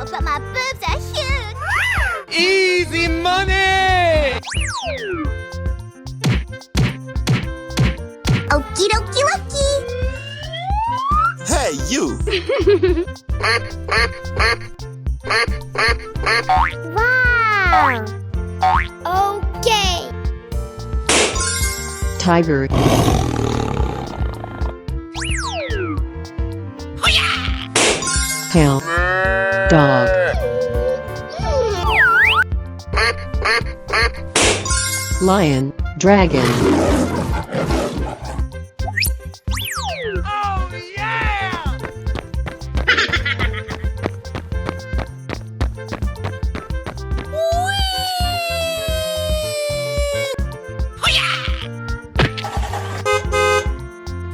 small, but my boobs are huge. Easy money! Okie dokie dokie. Hey, you! Wow. Okay. Tiger. Hell. Dog. Lion. Dragon. Oh, yeah!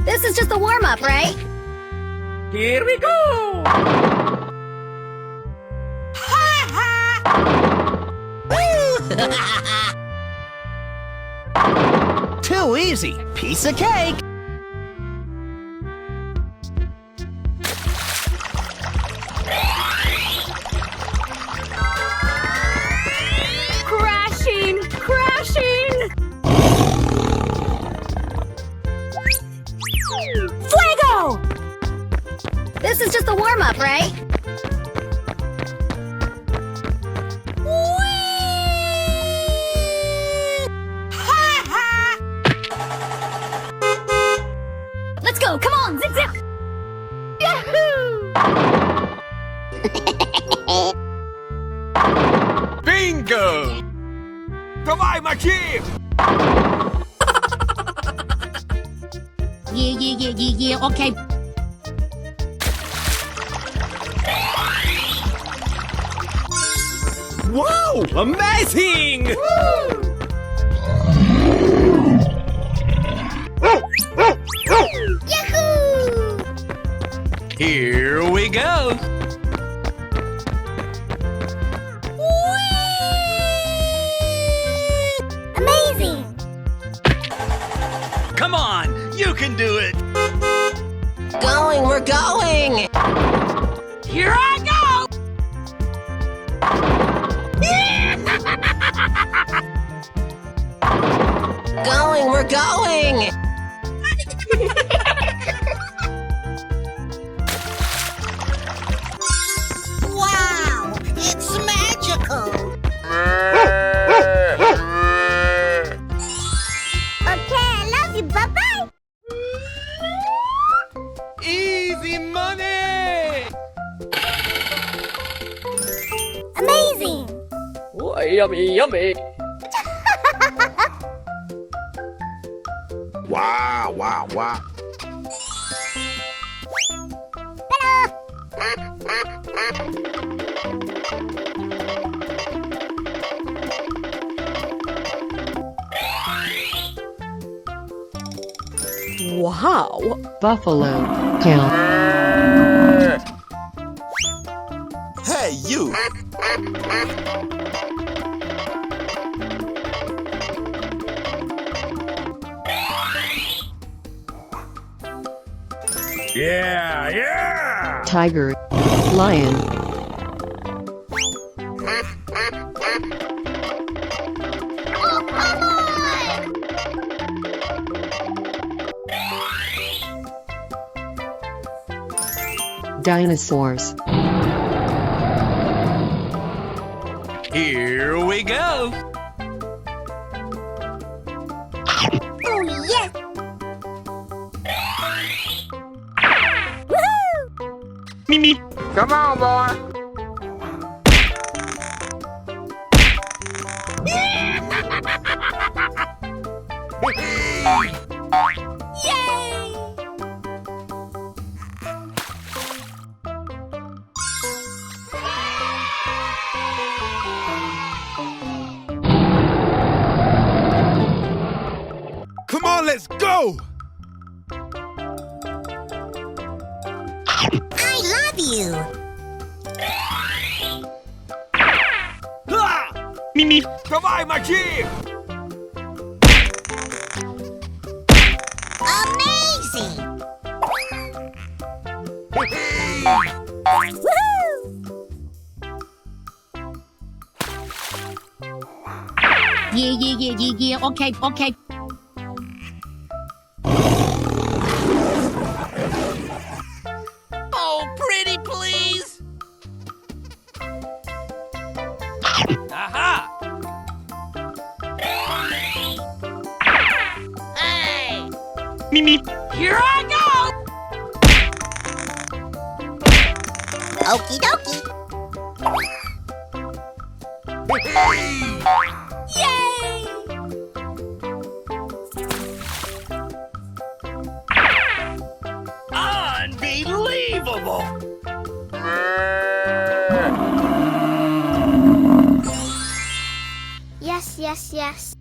This is just a warm-up, right? Here we go! Too easy. Piece of cake. Crashing! Crashing! Fuego! This is just a warm-up, right? Let's go! Come on! Zip zip! Yahoo! Bingo! Давай, мочи! Yeah, okay. Wow! Amazing! Yahoo! Here we go! Amazing! Come on! You can do it! Going, we're going! Here I go! Going, we're going! Wow! It's magical! Okay, I love you. Bye-bye! Easy money! Amazing! Oh, yummy, yummy. Wow, wow, wow. Wow. Buffalo. Hell. Hey, you! Yeah, yeah! Tiger. Lion. Oh, come on! Dinosaurs. Here we go! Oh, yes! Woohoo! Mimi! Come on, boy. Yay! Come on, let's go! I love you! Mimi! Давай, мочи! Amazing! Woohoo! Yeah. Okay. Oh, pretty please. Aha. Hey! Mimi. Here I go! Okie dokie. Yay! Unbelievable. Yes.